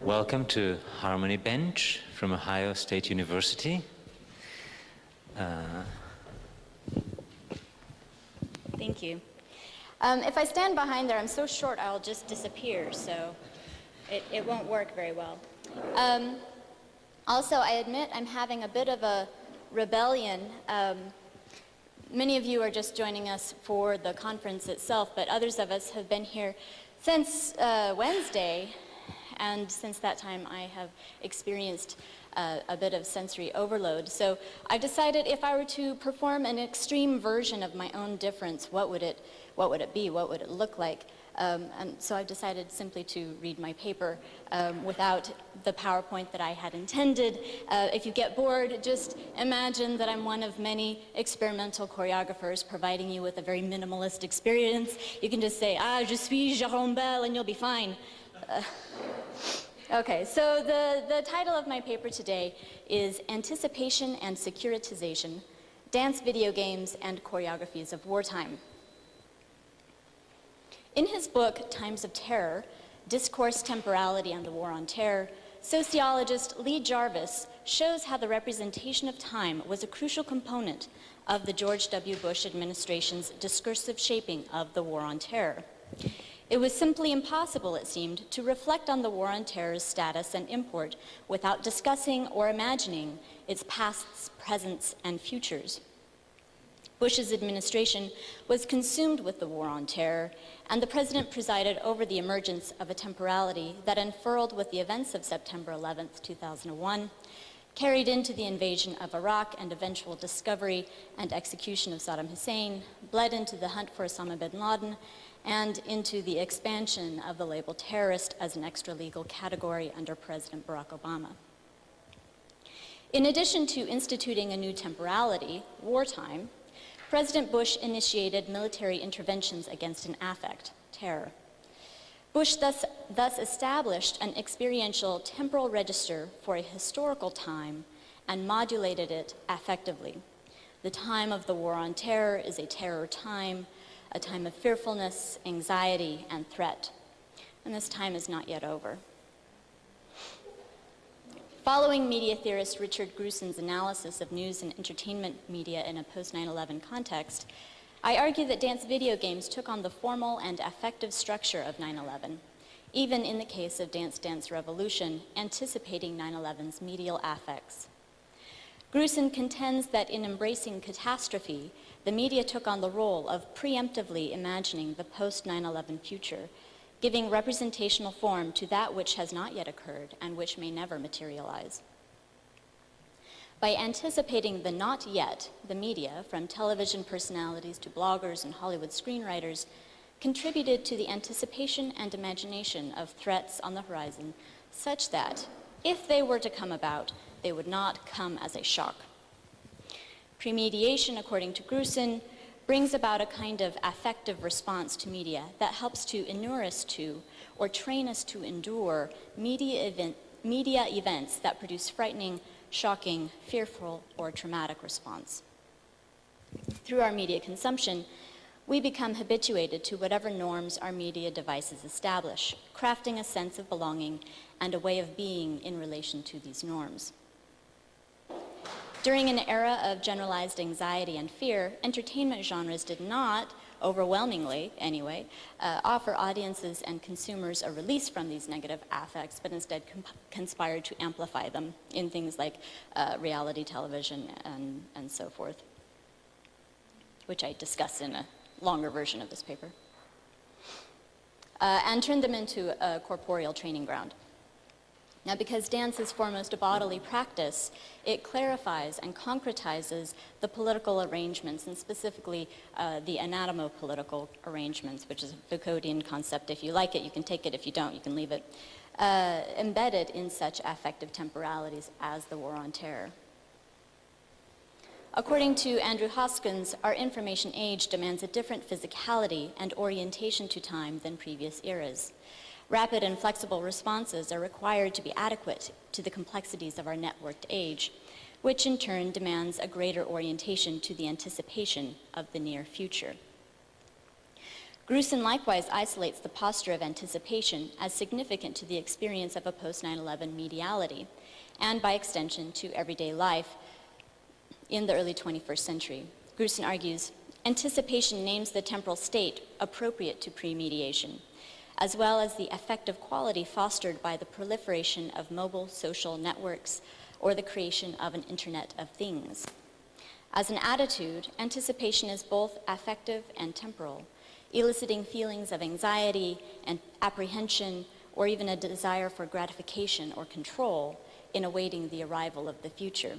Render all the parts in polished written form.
Welcome to Harmony Bench from Ohio State University. Thank you. If I stand behind there, I'm so short I'll just disappear, so it won't work very well. Also, I admit I'm having a bit of a rebellion. Many of you are just joining us for the conference itself, but others of us have been here since Wednesday, and since that time I have experienced a bit of sensory overload. So I've decided if I were to perform an extreme version of my own difference, what would it be? What would it look like? And so I've decided simply to read my paper without the PowerPoint that I had intended. If you get bored, just imagine that I'm one of many experimental choreographers providing you with a very minimalist experience. You can just say, je suis Jérôme Bell, and you'll be fine. Okay, so the title of my paper today is Anticipation and Securitization, Dance Video Games and Choreographies of Wartime. In his book, Times of Terror, Discourse, Temporality, and the War on Terror, sociologist Lee Jarvis shows how the representation of time was a crucial component of the George W. Bush administration's discursive shaping of the War on Terror. It was simply impossible, it seemed, to reflect on the War on Terror's status and import without discussing or imagining its pasts, presents, and futures. Bush's administration was consumed with the War on Terror, and the president presided over the emergence of a temporality that unfurled with the events of September 11th, 2001, carried into the invasion of Iraq and eventual discovery and execution of Saddam Hussein, bled into the hunt for Osama bin Laden, and into the expansion of the label terrorist as an extra-legal category under President Barack Obama. In addition to instituting a new temporality, wartime, President Bush initiated military interventions against an affect, terror. Bush thus established an experiential temporal register for a historical time and modulated it affectively. The time of the War on Terror is a terror time, a time of fearfulness, anxiety, and threat. And this time is not yet over. Following media theorist Richard Grusin's analysis of news and entertainment media in a post-9/11 context, I argue that dance video games took on the formal and affective structure of 9/11, even in the case of Dance Dance Revolution, anticipating 9/11's medial affects. Grusin contends that in embracing catastrophe, the media took on the role of preemptively imagining the post-9/11 future, giving representational form to that which has not yet occurred and which may never materialize. By anticipating the not yet, the media, from television personalities to bloggers and Hollywood screenwriters, contributed to the anticipation and imagination of threats on the horizon, such that, if they were to come about, they would not come as a shock. Premediation, according to Grusin, brings about a kind of affective response to media that helps to inure us to, or train us to endure, media events that produce frightening, shocking, fearful, or traumatic response. Through our media consumption, we become habituated to whatever norms our media devices establish, crafting a sense of belonging and a way of being in relation to these norms. During an era of generalized anxiety and fear, entertainment genres did not, overwhelmingly anyway, offer audiences and consumers a release from these negative affects, but instead conspired to amplify them in things like reality television and so forth, which I discuss in a longer version of this paper, and turned them into a corporeal training ground. Now, because dance is foremost a bodily practice, it clarifies and concretizes the political arrangements, and specifically the anatomo-political arrangements, which is a Foucauldian concept. If you like it, you can take it. If you don't, you can leave it. Embedded in such affective temporalities as the War on Terror. According to Andrew Hoskins, our information age demands a different physicality and orientation to time than previous eras. Rapid and flexible responses are required to be adequate to the complexities of our networked age, which in turn demands a greater orientation to the anticipation of the near future. Grusin likewise isolates the posture of anticipation as significant to the experience of a post-9/11 mediality, and by extension to everyday life in the early 21st century. Grusin argues, anticipation names the temporal state appropriate to pre-mediation, as well as the affective quality fostered by the proliferation of mobile social networks or the creation of an Internet of Things. As an attitude, anticipation is both affective and temporal, eliciting feelings of anxiety and apprehension, or even a desire for gratification or control in awaiting the arrival of the future.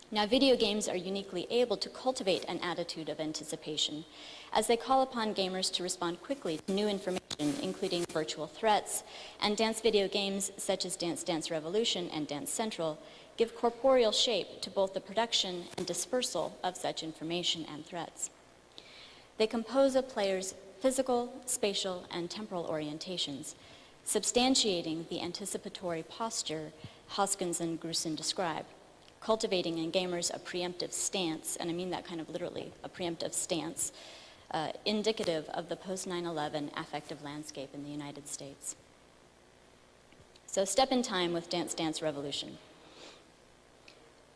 Now, video games are uniquely able to cultivate an attitude of anticipation, as they call upon gamers to respond quickly to new information, including virtual threats, and dance video games such as Dance Dance Revolution and Dance Central give corporeal shape to both the production and dispersal of such information and threats. They compose a player's physical, spatial, and temporal orientations, substantiating the anticipatory posture Hoskins and Grusin describe, cultivating in gamers a preemptive stance, and I mean that kind of literally, a preemptive stance, indicative of the post-9/11 affective landscape in the United States. So step in time with Dance Dance Revolution.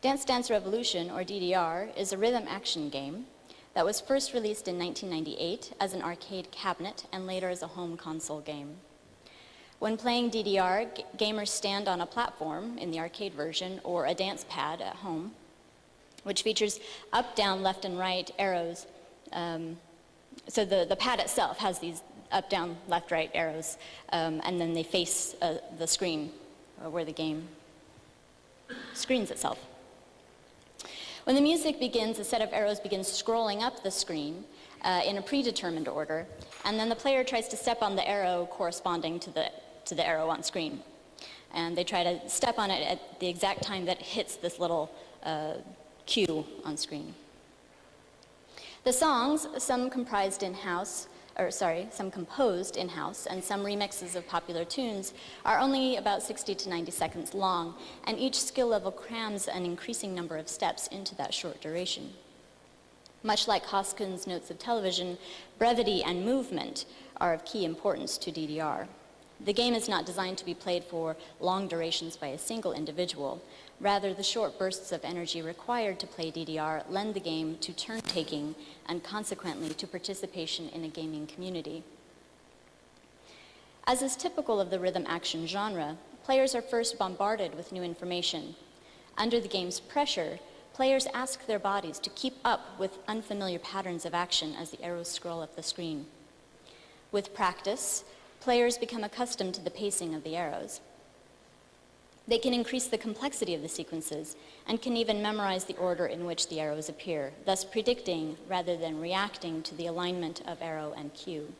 Dance Dance Revolution, or DDR, is a rhythm action game that was first released in 1998 as an arcade cabinet and later as a home console game. When playing DDR, gamers stand on a platform in the arcade version or a dance pad at home, which features up, down, left, and right arrows. So the pad itself has these up, down, left, right arrows, and then they face the screen where the game screens itself. When the music begins, a set of arrows begins scrolling up the screen in a predetermined order, and then the player tries to step on the arrow corresponding to the arrow on screen. And they try to step on it at the exact time that it hits this little cue on screen. The songs, some composed in-house, and some remixes of popular tunes, are only about 60 to 90 seconds long, and each skill level crams an increasing number of steps into that short duration. Much like Hoskins' notes of television, brevity and movement are of key importance to DDR. The game is not designed to be played for long durations by a single individual. Rather, the short bursts of energy required to play DDR lend the game to turn-taking and consequently to participation in a gaming community. As is typical of the rhythm action genre, players are first bombarded with new information. Under the game's pressure, players ask their bodies to keep up with unfamiliar patterns of action as the arrows scroll up the screen. With practice, players become accustomed to the pacing of the arrows. They can increase the complexity of the sequences and can even memorize the order in which the arrows appear, thus predicting rather than reacting to the alignment of arrow and cue.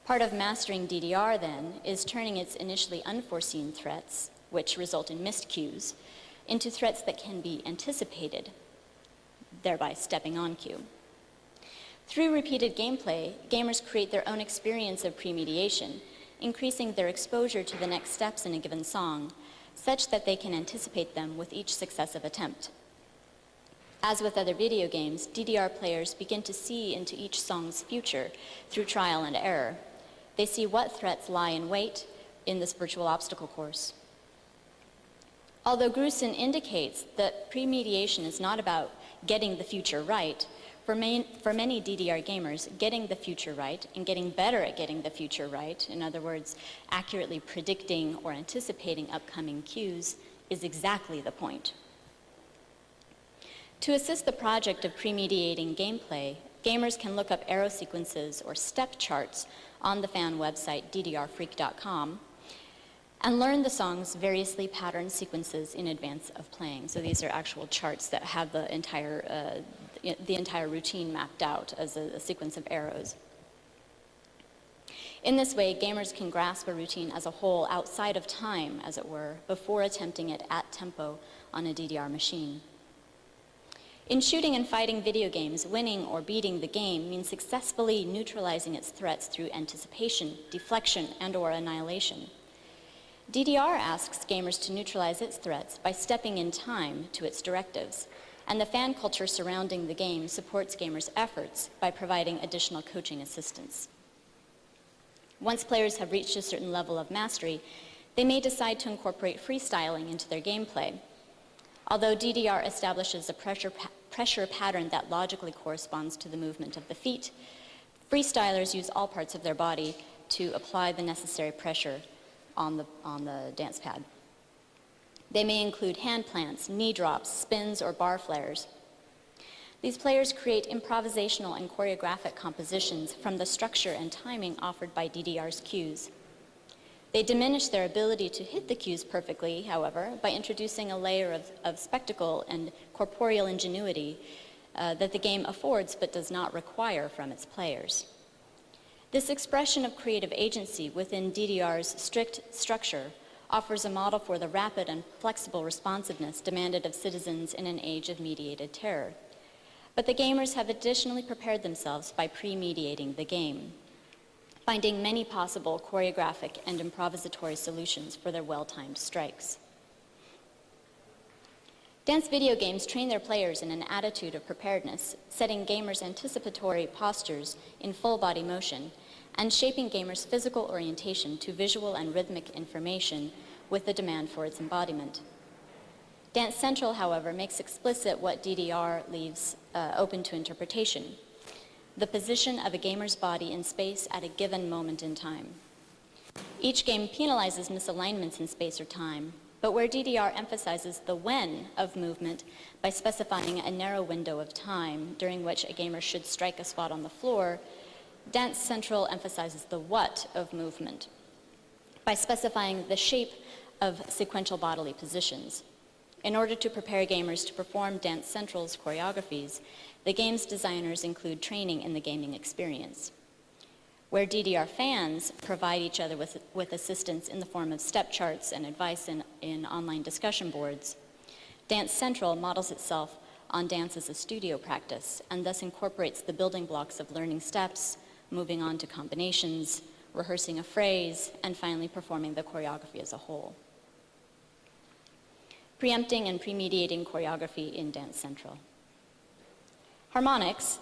Part of mastering DDR, then, is turning its initially unforeseen threats, which result in missed cues, into threats that can be anticipated, thereby stepping on cue. Through repeated gameplay, gamers create their own experience of premediation, increasing their exposure to the next steps in a given song, such that they can anticipate them with each successive attempt. As with other video games, DDR players begin to see into each song's future through trial and error. They see what threats lie in wait in this virtual obstacle course. Although Grusin indicates that premediation is not about getting the future right, for many DDR gamers, getting the future right and getting better at getting the future right, in other words, accurately predicting or anticipating upcoming cues, is exactly the point. To assist the project of premediating gameplay, gamers can look up arrow sequences or step charts on the fan website ddrfreak.com and learn the song's variously patterned sequences in advance of playing. So these are actual charts that have the entire routine mapped out as a sequence of arrows. In this way, gamers can grasp a routine as a whole outside of time, as it were, before attempting it at tempo on a DDR machine. In shooting and fighting video games, winning or beating the game means successfully neutralizing its threats through anticipation, deflection, and/or annihilation. DDR asks gamers to neutralize its threats by stepping in time to its directives, and the fan culture surrounding the game supports gamers' efforts by providing additional coaching assistance. Once players have reached a certain level of mastery, they may decide to incorporate freestyling into their gameplay. Although DDR establishes a pressure pattern that logically corresponds to the movement of the feet, freestylers use all parts of their body to apply the necessary pressure on the dance pad. They may include hand plants, knee drops, spins, or bar flares. These players create improvisational and choreographic compositions from the structure and timing offered by DDR's cues. They diminish their ability to hit the cues perfectly, however, by introducing a layer of spectacle and corporeal ingenuity that the game affords but does not require from its players. This expression of creative agency within DDR's strict structure offers a model for the rapid and flexible responsiveness demanded of citizens in an age of mediated terror. But the gamers have additionally prepared themselves by pre-mediating the game, finding many possible choreographic and improvisatory solutions for their well-timed strikes. Dance video games train their players in an attitude of preparedness, setting gamers' anticipatory postures in full-body motion, and shaping gamers' physical orientation to visual and rhythmic information with the demand for its embodiment. Dance Central, however, makes explicit what DDR leaves open to interpretation: the position of a gamer's body in space at a given moment in time. Each game penalizes misalignments in space or time, but where DDR emphasizes the when of movement by specifying a narrow window of time during which a gamer should strike a spot on the floor, Dance Central emphasizes the what of movement by specifying the shape of sequential bodily positions. In order to prepare gamers to perform Dance Central's choreographies, the game's designers include training in the gaming experience. Where DDR fans provide each other with assistance in the form of step charts and advice in online discussion boards, Dance Central models itself on dance as a studio practice and thus incorporates the building blocks of learning steps, moving on to combinations, rehearsing a phrase, and finally performing the choreography as a whole. Preempting and premediating choreography in Dance Central. Harmonix,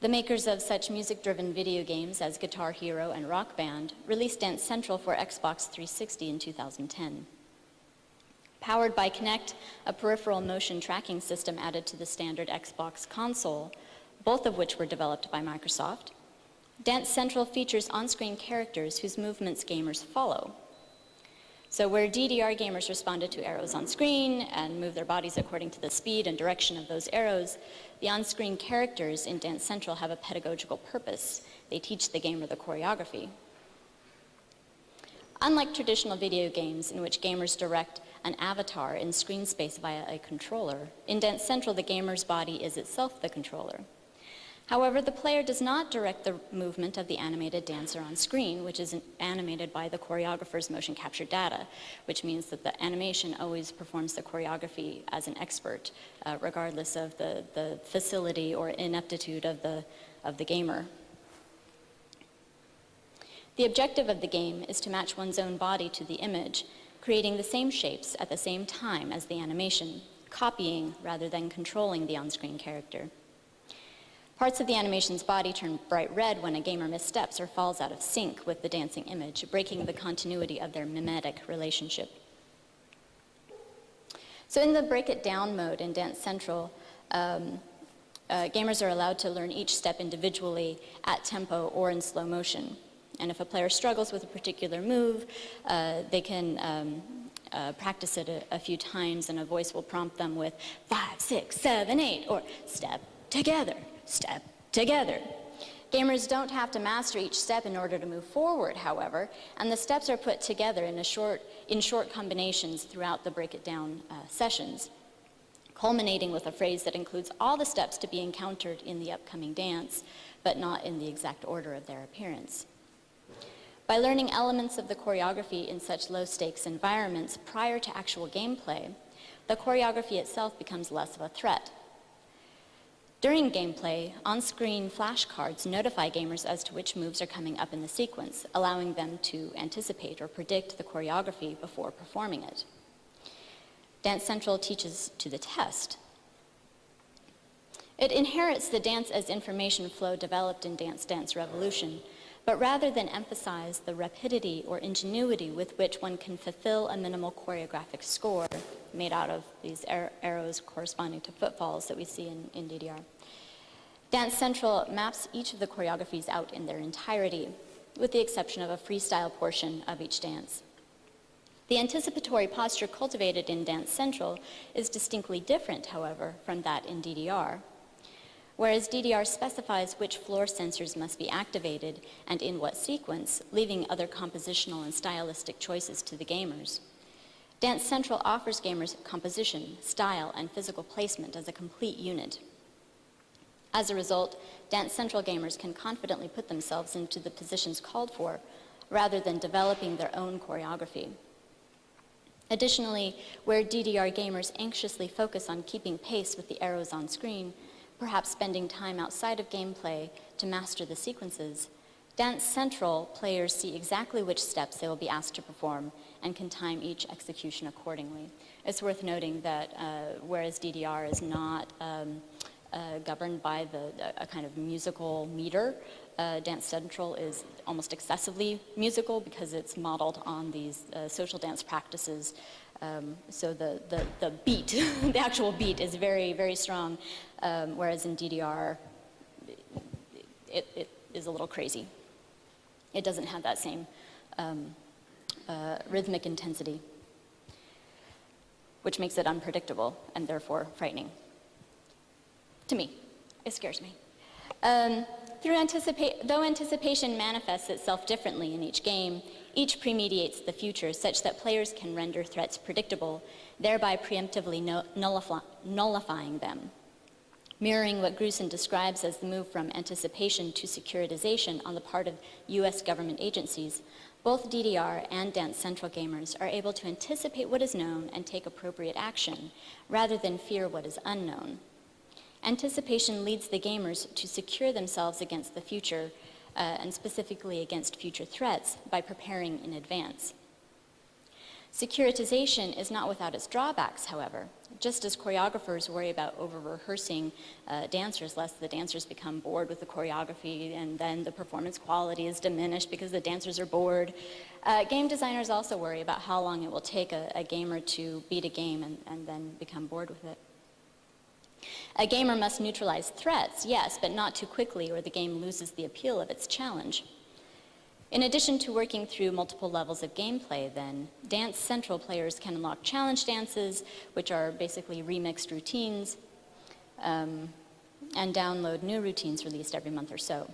the makers of such music-driven video games as Guitar Hero and Rock Band, released Dance Central for Xbox 360 in 2010. Powered by Kinect, a peripheral motion tracking system added to the standard Xbox console, both of which were developed by Microsoft, Dance Central features on-screen characters whose movements gamers follow. So where DDR gamers responded to arrows on screen and moved their bodies according to the speed and direction of those arrows, the on-screen characters in Dance Central have a pedagogical purpose. They teach the gamer the choreography. Unlike traditional video games in which gamers direct an avatar in screen space via a controller, in Dance Central the gamer's body is itself the controller. However, the player does not direct the movement of the animated dancer on screen, which is animated by the choreographer's motion capture data, which means that the animation always performs the choreography as an expert, regardless of the facility or ineptitude of the gamer. The objective of the game is to match one's own body to the image, creating the same shapes at the same time as the animation, copying rather than controlling the on-screen character. Parts of the animation's body turn bright red when a gamer missteps or falls out of sync with the dancing image, breaking the continuity of their mimetic relationship. So in the break it down mode in Dance Central, gamers are allowed to learn each step individually at tempo or in slow motion. And if a player struggles with a particular move, they can practice it a few times, and a voice will prompt them with 5, 6, 7, 8, or step together. Step together. Gamers don't have to master each step in order to move forward, however, and the steps are put together in short combinations throughout the break it down sessions, culminating with a phrase that includes all the steps to be encountered in the upcoming dance, but not in the exact order of their appearance. By learning elements of the choreography in such low-stakes environments prior to actual gameplay, the choreography itself becomes less of a threat. During gameplay, on-screen flashcards notify gamers as to which moves are coming up in the sequence, allowing them to anticipate or predict the choreography before performing it. Dance Central teaches to the test. It inherits the dance as information flow developed in Dance Dance Revolution, but rather than emphasize the rapidity or ingenuity with which one can fulfill a minimal choreographic score made out of these arrows corresponding to footfalls that we see in DDR. Dance Central maps each of the choreographies out in their entirety, with the exception of a freestyle portion of each dance. The anticipatory posture cultivated in Dance Central is distinctly different, however, from that in DDR. Whereas DDR specifies which floor sensors must be activated and in what sequence, leaving other compositional and stylistic choices to the gamers. Dance Central offers gamers composition, style, and physical placement as a complete unit. As a result, Dance Central gamers can confidently put themselves into the positions called for, rather than developing their own choreography. Additionally, where DDR gamers anxiously focus on keeping pace with the arrows on screen, perhaps spending time outside of gameplay to master the sequences, Dance Central players see exactly which steps they will be asked to perform and can time each execution accordingly. It's worth noting that whereas DDR is not governed by a kind of musical meter, Dance Central is almost excessively musical because it's modeled on these social dance practices. So the beat, the actual beat is very, very strong, whereas in DDR, it is a little crazy. It doesn't have that same rhythmic intensity, which makes it unpredictable and therefore frightening. To me, it scares me. Though anticipation manifests itself differently in each game, each premediates the future such that players can render threats predictable, thereby preemptively nullifying them. Mirroring what Grusin describes as the move from anticipation to securitization on the part of US government agencies, both DDR and Dance Central gamers are able to anticipate what is known and take appropriate action, rather than fear what is unknown. Anticipation leads the gamers to secure themselves against the future, and specifically against future threats, by preparing in advance. Securitization is not without its drawbacks, however. Just as choreographers worry about over-rehearsing dancers, lest the dancers become bored with the choreography and then the performance quality is diminished because the dancers are bored, game designers also worry about how long it will take a gamer to beat a game and then become bored with it. A gamer must neutralize threats, yes, but not too quickly or the game loses the appeal of its challenge. In addition to working through multiple levels of gameplay, then, Dance Central players can unlock challenge dances, which are basically remixed routines, and download new routines released every month or so.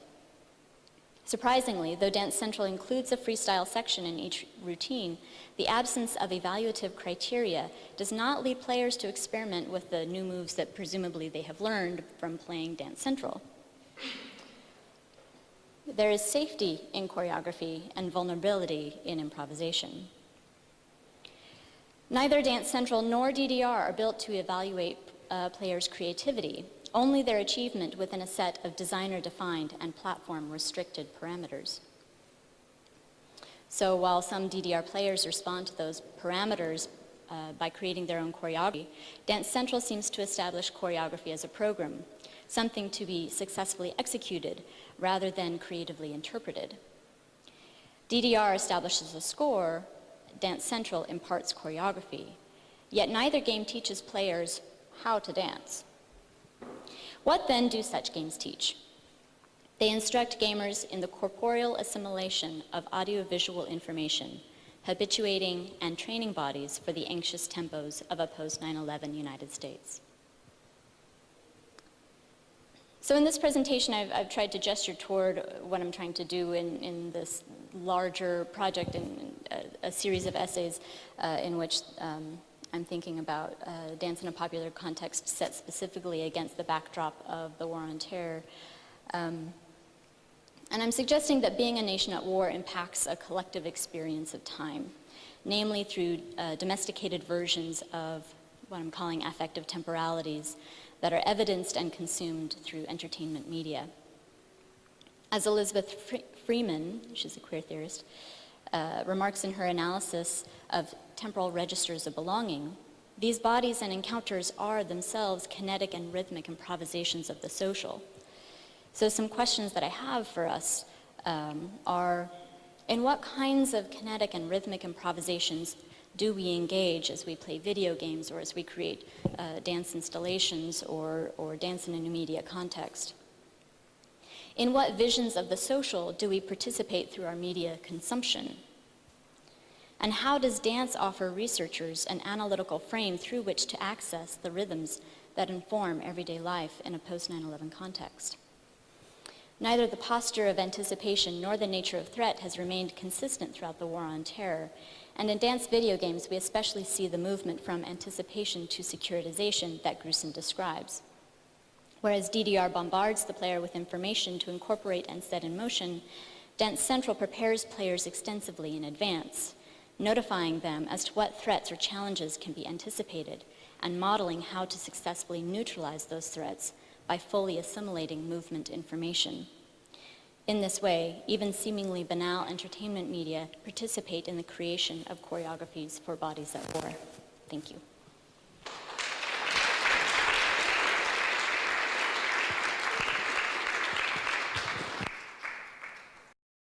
Surprisingly, though Dance Central includes a freestyle section in each routine, the absence of evaluative criteria does not lead players to experiment with the new moves that presumably they have learned from playing Dance Central. There is safety in choreography and vulnerability in improvisation. Neither Dance Central nor DDR are built to evaluate players' creativity, only their achievement within a set of designer-defined and platform-restricted parameters. So while some DDR players respond to those parameters by creating their own choreography, Dance Central seems to establish choreography as a program, something to be successfully executed rather than creatively interpreted. DDR establishes a score, Dance Central imparts choreography, yet neither game teaches players how to dance. What then do such games teach? They instruct gamers in the corporeal assimilation of audiovisual information, habituating and training bodies for the anxious tempos of a post-9/11 United States. So in this presentation, I've tried to gesture toward what I'm trying to do in this larger project, in a series of essays in which I'm thinking about dance in a popular context set specifically against the backdrop of the War on Terror. And I'm suggesting that being a nation at war impacts a collective experience of time, namely through domesticated versions of what I'm calling affective temporalities that are evidenced and consumed through entertainment media. As Elizabeth Freeman, she's a queer theorist, remarks in her analysis of temporal registers of belonging, These bodies and encounters are themselves kinetic and rhythmic improvisations of the social. So some questions that I have for us are, in what kinds of kinetic and rhythmic improvisations do we engage as we play video games or as we create dance installations or dance in a new media context? In what visions of the social do we participate through our media consumption? And how does dance offer researchers an analytical frame through which to access the rhythms that inform everyday life in a post-9/11 context? Neither the posture of anticipation nor the nature of threat has remained consistent throughout the War on Terror. And in dance video games, we especially see the movement from anticipation to securitization that Grusin describes. Whereas DDR bombards the player with information to incorporate and set in motion, Dance Central prepares players extensively in advance, notifying them as to what threats or challenges can be anticipated and modeling how to successfully neutralize those threats by fully assimilating movement information. In this way, even seemingly banal entertainment media participate in the creation of choreographies for bodies at war. Thank you.